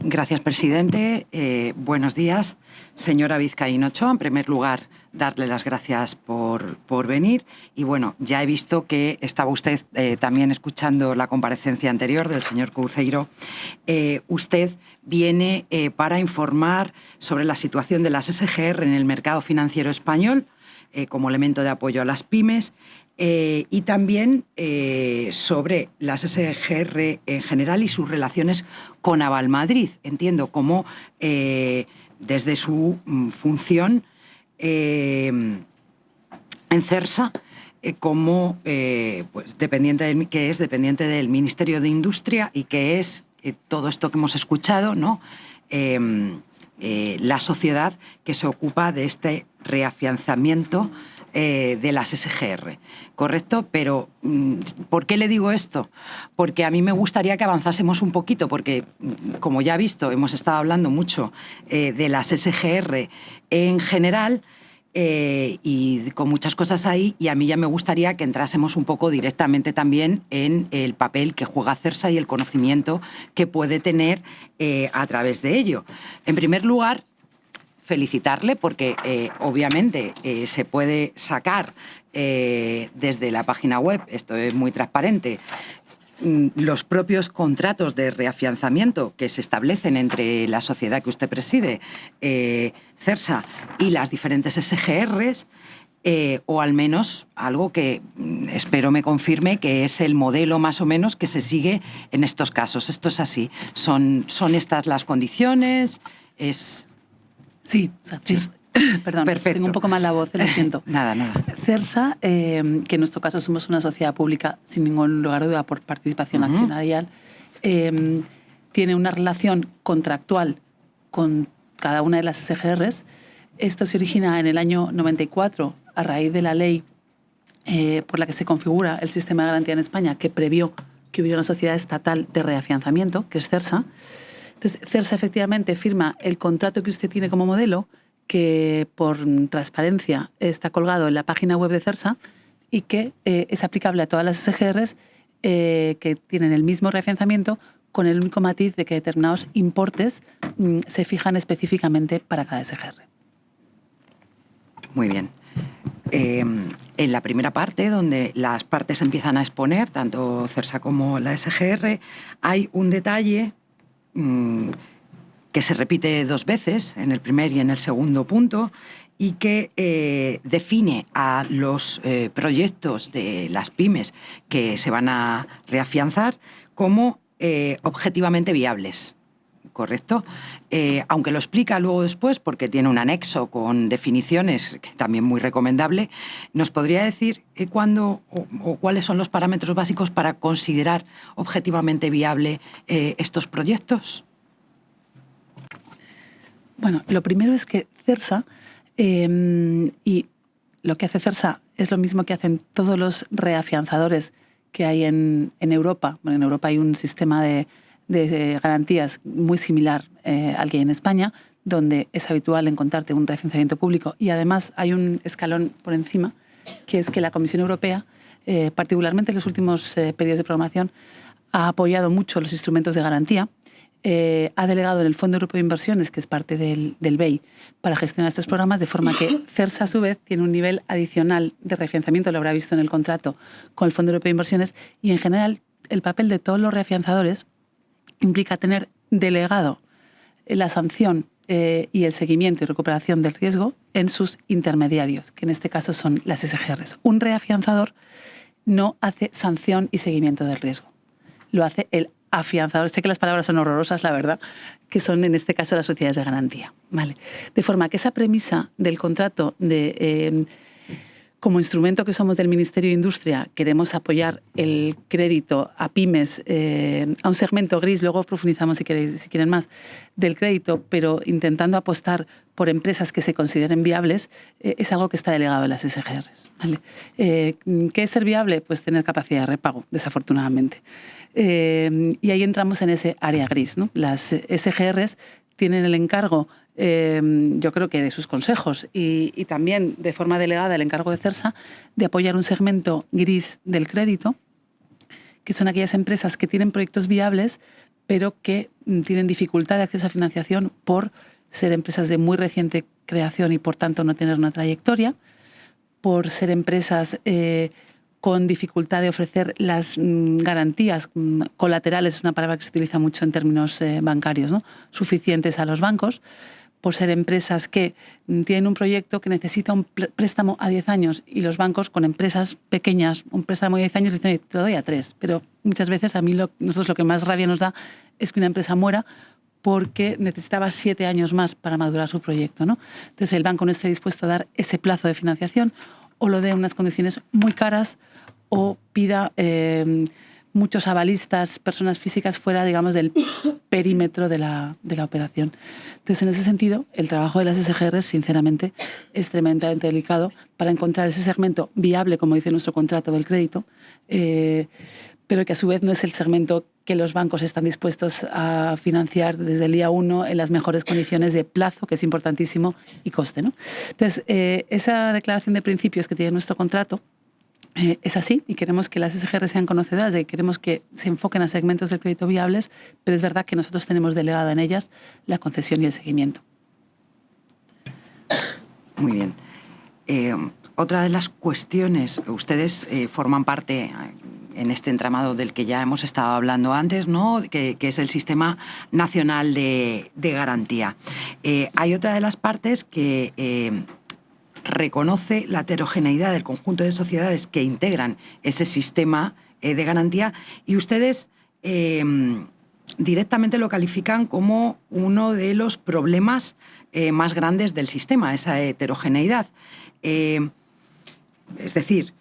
Gracias, presidente. Buenos días, señora Vizcaíno Ochoa. En primer lugar, darle las gracias por venir. Y bueno, ya he visto que estaba usted también escuchando la comparecencia anterior del señor Couceiro. Usted viene para informar sobre la situación de las SGR en el mercado financiero español como elemento de apoyo a las pymes. Y también sobre las SGR en general y sus relaciones con Aval Madrid. Entiendo cómo desde su función en CERSA, como pues, que es dependiente del Ministerio de Industria y que es todo esto que hemos escuchado, ¿no? La sociedad que se ocupa de este reafianzamiento de las SGR, ¿correcto? Pero, ¿por qué le digo esto? Porque a mí me gustaría que avanzásemos un poquito, porque, como ya ha visto, hemos estado hablando mucho de las SGR en general y con muchas cosas ahí, y a mí ya me gustaría que entrásemos un poco directamente también en el papel que juega CERSA y el conocimiento que puede tener a través de ello. En primer lugar, felicitarle porque obviamente se puede sacar desde la página web, esto es muy transparente, los propios contratos de reafianzamiento que se establecen entre la sociedad que usted preside, CERSA, y las diferentes SGRs, o al menos algo que espero me confirme que es el modelo más o menos que se sigue en estos casos. Esto es así. ¿Son estas las condiciones? Sí, sí. Perdón, perfecto. Tengo un poco mal la voz, lo siento. Nada. CERSA, que en nuestro caso somos una sociedad pública sin ningún lugar de duda por participación accionarial, tiene una relación contractual con cada una de las SGRs. Esto se origina en el año 94 a raíz de la ley por la que se configura el sistema de garantía en España, que previó que hubiera una sociedad estatal de reafianzamiento, que es CERSA. Entonces, CERSA efectivamente firma el contrato que usted tiene como modelo, que por transparencia está colgado en la página web de CERSA y que es aplicable a todas las SGRs que tienen el mismo reafianzamiento, con el único matiz de que determinados importes se fijan específicamente para cada SGR. Muy bien. En la primera parte, donde las partes empiezan a exponer, tanto CERSA como la SGR, hay un detalle que se repite dos veces, en el primer y en el segundo punto, y que define a los proyectos de las pymes que se van a reafianzar como objetivamente viables. ¿Correcto? Aunque lo explica luego después, porque tiene un anexo con definiciones, que también muy recomendable, ¿nos podría decir cuándo o cuáles son los parámetros básicos para considerar objetivamente viable estos proyectos? Bueno, lo primero es que CERSA, y lo que hace CERSA es lo mismo que hacen todos los reafianzadores que hay en Europa. Bueno, en Europa hay un sistema de garantías muy similar al que hay en España, donde es habitual encontrarte un reafianzamiento público, y además hay un escalón por encima, que es que la Comisión Europea, particularmente en los últimos periodos de programación, ha apoyado mucho los instrumentos de garantía, ha delegado en el Fondo Europeo de Inversiones, que es parte del BEI, para gestionar estos programas, de forma que CERSA, a su vez, tiene un nivel adicional de reafianzamiento, lo habrá visto en el contrato con el Fondo Europeo de Inversiones, y en general el papel de todos los reafianzadores implica tener delegado la sanción y el seguimiento y recuperación del riesgo en sus intermediarios, que en este caso son las SGRs. Un reafianzador no hace sanción y seguimiento del riesgo, lo hace el afianzador. Sé que las palabras son horrorosas, la verdad, que son en este caso las sociedades de garantía. ¿Vale? De forma que esa premisa del contrato de como instrumento que somos del Ministerio de Industria, queremos apoyar el crédito a pymes, a un segmento gris, luego profundizamos si quieren más, del crédito, pero intentando apostar por empresas que se consideren viables, es algo que está delegado en las SGRs. ¿Vale? ¿Qué es ser viable? Pues tener capacidad de repago, desafortunadamente. Y ahí entramos en ese área gris, ¿no? Las SGRs tienen el encargo, yo creo que de sus consejos y también de forma delegada el encargo de CERSA, de apoyar un segmento gris del crédito, que son aquellas empresas que tienen proyectos viables, pero que tienen dificultad de acceso a financiación por ser empresas de muy reciente creación y por tanto no tener una trayectoria, por ser empresas con dificultad de ofrecer las garantías colaterales, es una palabra que se utiliza mucho en términos bancarios, ¿no?, suficientes a los bancos, por ser empresas que tienen un proyecto que necesita un préstamo a 10 años y los bancos con empresas pequeñas, un préstamo de 10 años, dicen, te lo doy a 3. Pero muchas veces a mí nosotros lo que más rabia nos da es que una empresa muera porque necesitaba 7 años más para madurar su proyecto, ¿no? Entonces el banco no esté dispuesto a dar ese plazo de financiación o lo dé en unas condiciones muy caras o pida muchos avalistas, personas físicas fuera, digamos, del perímetro de la operación. Entonces, en ese sentido, el trabajo de las SGR, sinceramente, es tremendamente delicado para encontrar ese segmento viable, como dice nuestro contrato del crédito, pero que a su vez no es el segmento que los bancos están dispuestos a financiar desde el día 1 en las mejores condiciones de plazo, que es importantísimo, y coste, ¿no? Entonces, esa declaración de principios que tiene nuestro contrato es así, y queremos que las SGR sean conocedoras de que queremos que se enfoquen a segmentos del crédito viables, pero es verdad que nosotros tenemos delegada en ellas la concesión y el seguimiento. Muy bien. Otra de las cuestiones, ustedes forman parte en este entramado del que ya hemos estado hablando antes, ¿no?, que es el Sistema Nacional de Garantía. Hay otra de las partes que reconoce la heterogeneidad del conjunto de sociedades que integran ese sistema de garantía, y ustedes directamente lo califican como uno de los problemas más grandes del sistema, esa heterogeneidad. Es decir,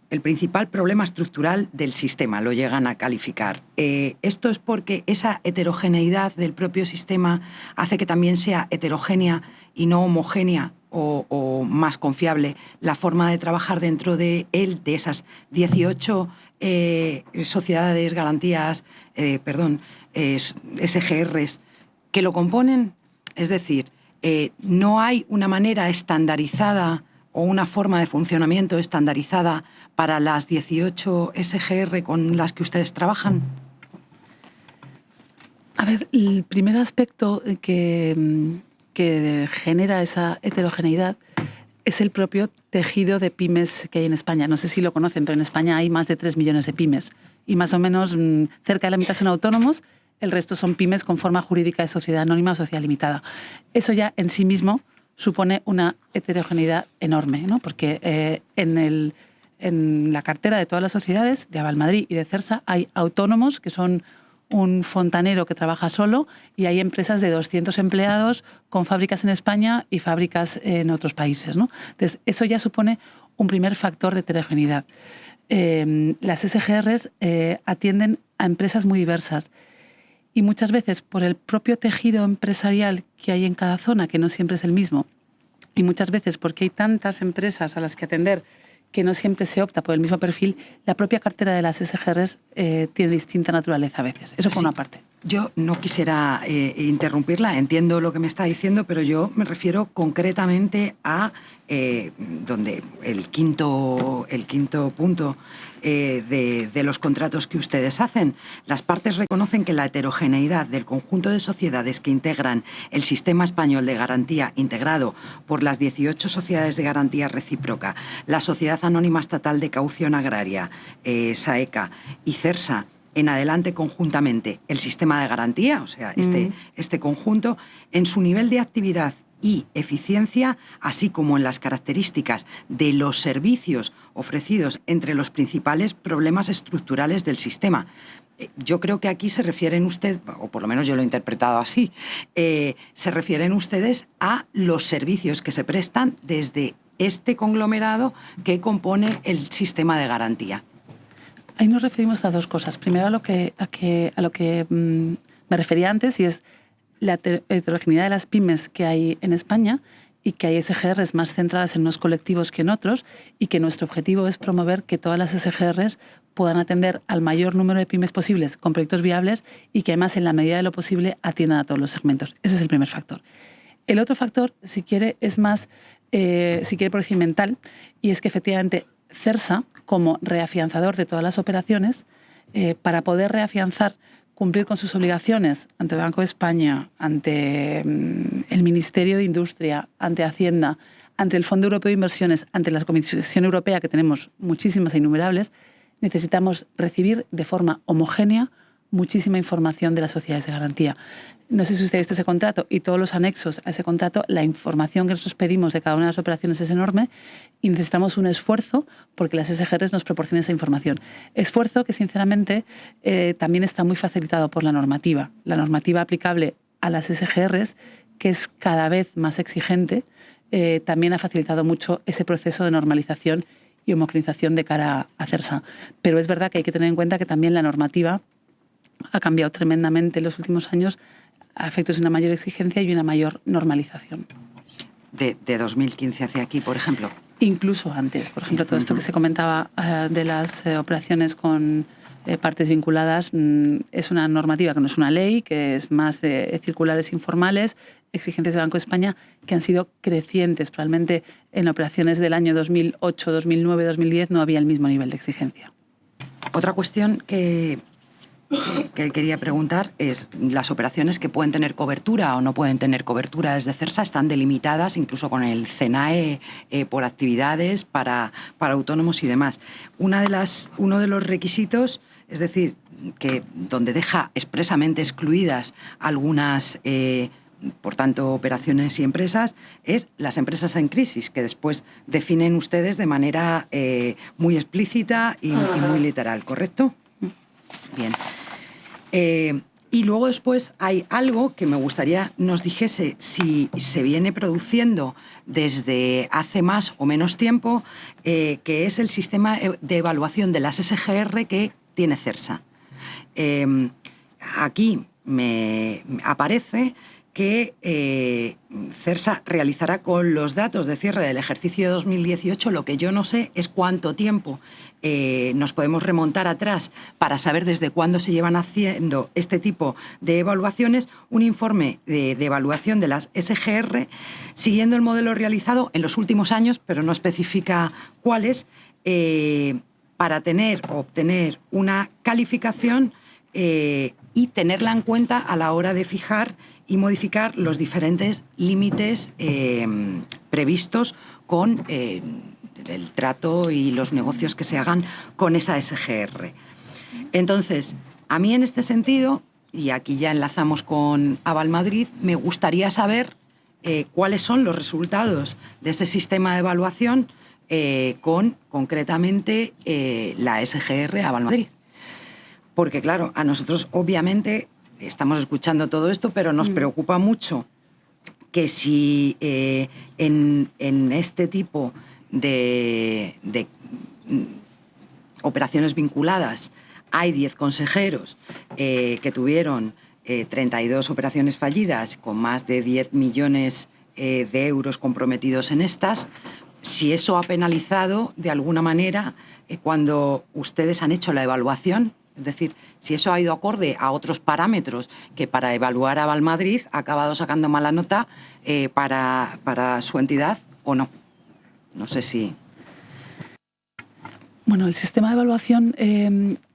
el principal problema estructural del sistema lo llegan a calificar. Esto es porque esa heterogeneidad del propio sistema hace que también sea heterogénea y no homogénea o más confiable la forma de trabajar dentro de él, de esas 18 sociedades, garantías, SGRs que lo componen. Es decir, no hay una manera estandarizada o una forma de funcionamiento estandarizada para las 18 SGR con las que ustedes trabajan. A ver, el primer aspecto que genera esa heterogeneidad es el propio tejido de pymes que hay en España. No sé si lo conocen, pero en España hay más de 3 millones de pymes y más o menos cerca de la mitad son autónomos, el resto son pymes con forma jurídica de sociedad anónima o sociedad limitada. Eso ya en sí mismo supone una heterogeneidad enorme, ¿no? Porque en la cartera de todas las sociedades, de Avalmadrid y de CERSA, hay autónomos que son un fontanero que trabaja solo y hay empresas de 200 empleados con fábricas en España y fábricas en otros países, ¿no? Entonces, eso ya supone un primer factor de heterogeneidad. Las SGRs atienden a empresas muy diversas y muchas veces por el propio tejido empresarial que hay en cada zona, que no siempre es el mismo, y muchas veces porque hay tantas empresas a las que atender que no siempre se opta por el mismo perfil, la propia cartera de las SGRs tiene distinta naturaleza a veces. Eso por una parte. Yo no quisiera interrumpirla, entiendo lo que me está diciendo, pero yo me refiero concretamente a donde el quinto punto de los contratos que ustedes hacen. Las partes reconocen que la heterogeneidad del conjunto de sociedades que integran el sistema español de garantía integrado por las 18 sociedades de garantía recíproca, la Sociedad Anónima Estatal de Caución Agraria, SAECA y CERSA, en adelante conjuntamente el sistema de garantía, o sea, este conjunto, en su nivel de actividad y eficiencia, así como en las características de los servicios ofrecidos, entre los principales problemas estructurales del sistema. Yo creo que aquí se refieren ustedes, o por lo menos yo lo he interpretado así, se refieren ustedes a los servicios que se prestan desde este conglomerado que compone el sistema de garantía. Ahí nos referimos a dos cosas. Primero a lo que me refería antes, y es la heterogeneidad de las pymes que hay en España y que hay SGRs más centradas en unos colectivos que en otros, y que nuestro objetivo es promover que todas las SGRs puedan atender al mayor número de pymes posibles con proyectos viables y que además en la medida de lo posible atiendan a todos los segmentos. Ese es el primer factor. El otro factor, si quiere, es más, procedimental, y es que efectivamente CERSA, como reafianzador de todas las operaciones, para poder reafianzar, cumplir con sus obligaciones ante el Banco de España, ante el Ministerio de Industria, ante Hacienda, ante el Fondo Europeo de Inversiones, ante la Comisión Europea, que tenemos muchísimas e innumerables, necesitamos recibir de forma homogénea muchísima información de las sociedades de garantía. No sé si usted ha visto ese contrato y todos los anexos a ese contrato, la información que nosotros pedimos de cada una de las operaciones es enorme y necesitamos un esfuerzo porque las SGRs nos proporcionen esa información. Esfuerzo que, sinceramente, también está muy facilitado por la normativa. La normativa aplicable a las SGRs, que es cada vez más exigente, también ha facilitado mucho ese proceso de normalización y homogeneización de cara a CERSA. Pero es verdad que hay que tener en cuenta que también la normativa ha cambiado tremendamente en los últimos años a efectos de una mayor exigencia y una mayor normalización. De 2015 hacia aquí, por ejemplo. Incluso antes. Por ejemplo, todo esto que se comentaba de las operaciones con partes vinculadas es una normativa que no es una ley, que es más de circulares informales, exigencias del Banco de España que han sido crecientes. Probablemente en operaciones del año 2008, 2009, 2010 no había el mismo nivel de exigencia. Otra cuestión que quería preguntar es, las operaciones que pueden tener cobertura o no pueden tener cobertura desde CERSA están delimitadas incluso con el CENAE por actividades para autónomos y demás. Uno de los requisitos, es decir, que donde deja expresamente excluidas algunas, por tanto, operaciones y empresas, es las empresas en crisis, que después definen ustedes de manera muy explícita y muy literal, ¿correcto? Bien. Y luego después hay algo que me gustaría nos dijese si se viene produciendo desde hace más o menos tiempo, que es el sistema de evaluación de las SGR que tiene CERSA. Aquí me aparece que CERSA realizará con los datos de cierre del ejercicio de 2018. Lo que yo no sé es cuánto tiempo nos podemos remontar atrás para saber desde cuándo se llevan haciendo este tipo de evaluaciones, un informe de evaluación de las SGR siguiendo el modelo realizado en los últimos años, pero no especifica cuáles, para obtener una calificación y tenerla en cuenta a la hora de fijar y modificar los diferentes límites previstos con el trato y los negocios que se hagan con esa SGR. Entonces, a mí en este sentido, y aquí ya enlazamos con Aval Madrid, me gustaría saber cuáles son los resultados de ese sistema de evaluación con, concretamente, la SGR Aval Madrid. Porque, claro, a nosotros, obviamente, estamos escuchando todo esto, pero nos preocupa mucho que si en este tipo de operaciones vinculadas hay 10 consejeros que tuvieron 32 operaciones fallidas con más de 10 millones de euros comprometidos en estas, si eso ha penalizado de alguna manera cuando ustedes han hecho la evaluación. Es decir, si eso ha ido acorde a otros parámetros que para evaluar a Aval Madrid ha acabado sacando mala nota para su entidad o no. No sé si... Bueno, el sistema de evaluación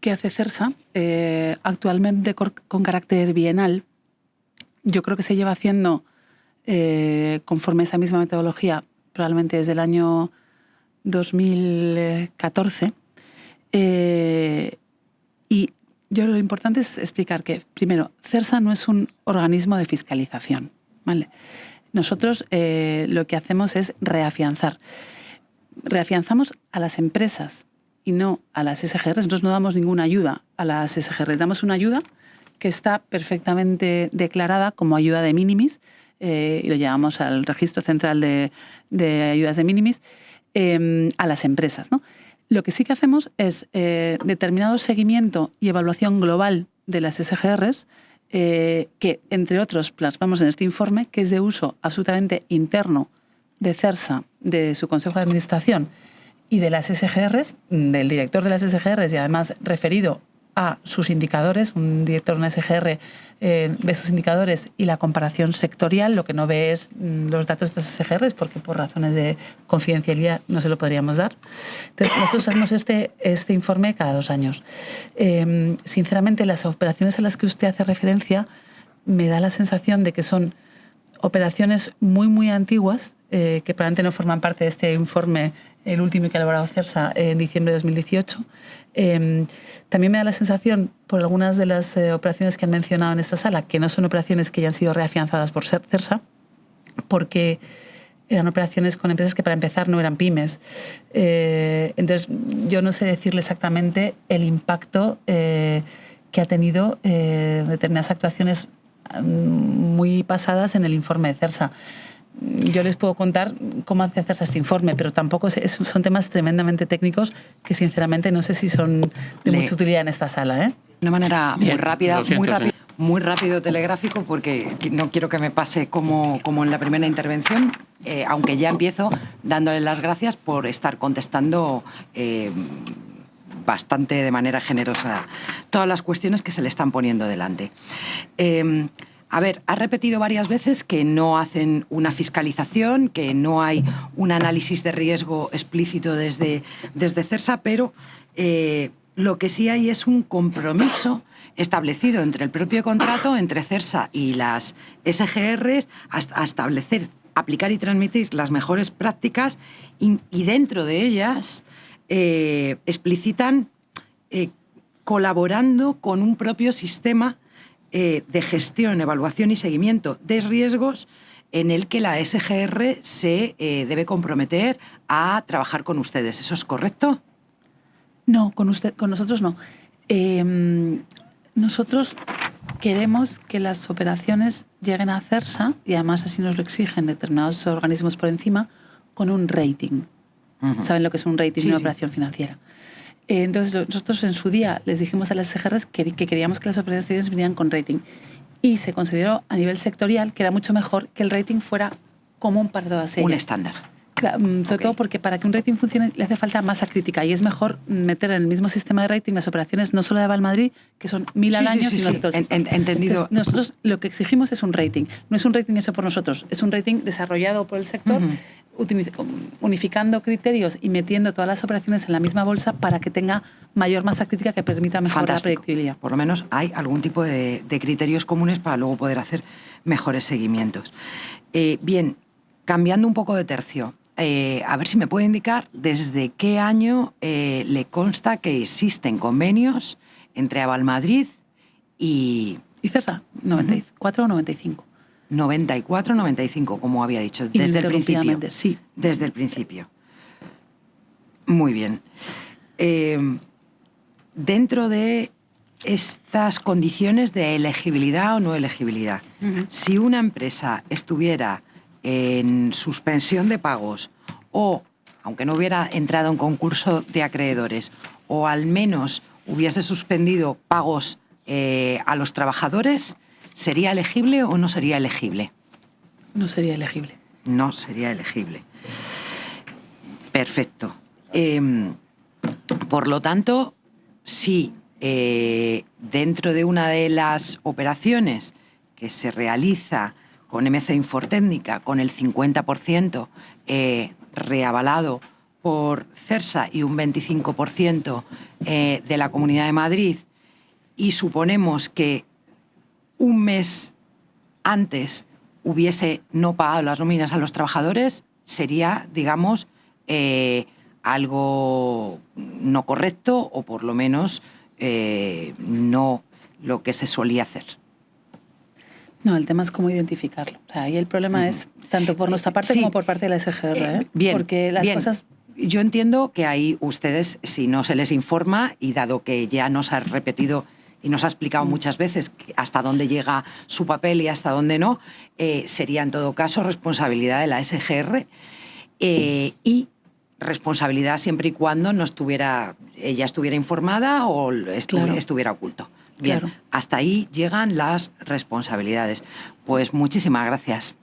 que hace CERSA, actualmente con carácter bienal, yo creo que se lleva haciendo conforme a esa misma metodología probablemente desde el año 2014. Y yo lo importante es explicar que, primero, CERSA no es un organismo de fiscalización, ¿vale? Nosotros lo que hacemos es reafianzar. Reafianzamos a las empresas y no a las SGR. Nosotros no damos ninguna ayuda a las SGR. Damos una ayuda que está perfectamente declarada como ayuda de minimis y lo llevamos al Registro Central de Ayudas de Minimis a las empresas, ¿no? Lo que sí que hacemos es determinado seguimiento y evaluación global de las SGRs que, entre otros, plasmamos en este informe, que es de uso absolutamente interno de CERSA, de su Consejo de Administración y de las SGRs, del director de las SGRs y además referido a sus indicadores. Un director de una SGR ve sus indicadores y la comparación sectorial. Lo que no ve es los datos de estas SGRs, porque por razones de confidencialidad no se lo podríamos dar. Entonces, nosotros hacemos este informe cada 2 años. Sinceramente, las operaciones a las que usted hace referencia me da la sensación de que son operaciones muy, muy antiguas, que probablemente no forman parte de este informe, el último que ha elaborado CERSA en diciembre de 2018. También me da la sensación, por algunas de las operaciones que han mencionado en esta sala, que no son operaciones que hayan sido reafianzadas por CERSA, porque eran operaciones con empresas que, para empezar, no eran pymes. Entonces, yo no sé decirle exactamente el impacto que ha tenido determinadas actuaciones muy pasadas en el informe de CERSA. Yo les puedo contar cómo hace CERSA este informe, pero tampoco son temas tremendamente técnicos que, sinceramente, no sé si son de mucha utilidad en esta sala. De una manera muy rápida, siento, muy rápido, telegráfico, porque no quiero que me pase como en la primera intervención, aunque ya empiezo dándole las gracias por estar contestando bastante de manera generosa todas las cuestiones que se le están poniendo delante. A ver, ha repetido varias veces que no hacen una fiscalización, que no hay un análisis de riesgo explícito desde CERSA, pero lo que sí hay es un compromiso establecido entre el propio contrato, entre CERSA y las SGRs, a establecer, aplicar y transmitir las mejores prácticas y dentro de ellas explicitan colaborando con un propio sistema de gestión, evaluación y seguimiento de riesgos en el que la SGR se debe comprometer a trabajar con ustedes. ¿Eso es correcto? No, con nosotros no. Nosotros queremos que las operaciones lleguen a CERSA, y además así nos lo exigen determinados organismos por encima, con un rating. ¿Saben lo que es un rating de una operación financiera? Entonces, nosotros en su día les dijimos a las SGRs que queríamos que las operaciones vinieran con rating. Y se consideró a nivel sectorial que era mucho mejor que el rating fuera común para todas ellas. Un estándar. Sobre todo porque para que un rating funcione le hace falta masa crítica, y es mejor meter en el mismo sistema de rating las operaciones no solo de Aval Madrid, que son 1000 al año, sino de todo el sector. Entendido. Entonces, nosotros lo que exigimos es un rating. No es un rating hecho por nosotros, es un rating desarrollado por el sector, unificando criterios y metiendo todas las operaciones en la misma bolsa para que tenga mayor masa crítica que permita mejorar la predictibilidad. Por lo menos hay algún tipo de criterios comunes para luego poder hacer mejores seguimientos. Bien, cambiando un poco de tercio. A ver si me puede indicar desde qué año le consta que existen convenios entre Aval Madrid y CERSA, 94 o 95. 94, 95, como había dicho, desde el principio. Sí. Desde el principio. Muy bien. Dentro de estas condiciones de elegibilidad o no elegibilidad, si una empresa estuviera en suspensión de pagos o, aunque no hubiera entrado en concurso de acreedores, o al menos hubiese suspendido pagos a los trabajadores, ¿sería elegible o no sería elegible? No sería elegible. No sería elegible. Perfecto. Por lo tanto, si dentro de una de las operaciones que se realiza con MC Infortécnica, con el 50% reavalado por CERSA y un 25% de la Comunidad de Madrid, y suponemos que un mes antes hubiese no pagado las nóminas a los trabajadores, sería, digamos, algo no correcto, o por lo menos no lo que se solía hacer. No, el tema es cómo identificarlo. O sea, ahí el problema es tanto por nuestra parte como por parte de la SGR. Bien, porque las cosas... Yo entiendo que ahí ustedes, si no se les informa, y dado que ya nos ha repetido y nos ha explicado muchas veces hasta dónde llega su papel y hasta dónde no, sería en todo caso responsabilidad de la SGR y responsabilidad siempre y cuando no estuviera, ella estuviera informada o estuviera oculto. Bien, hasta ahí llegan las responsabilidades. Pues muchísimas gracias.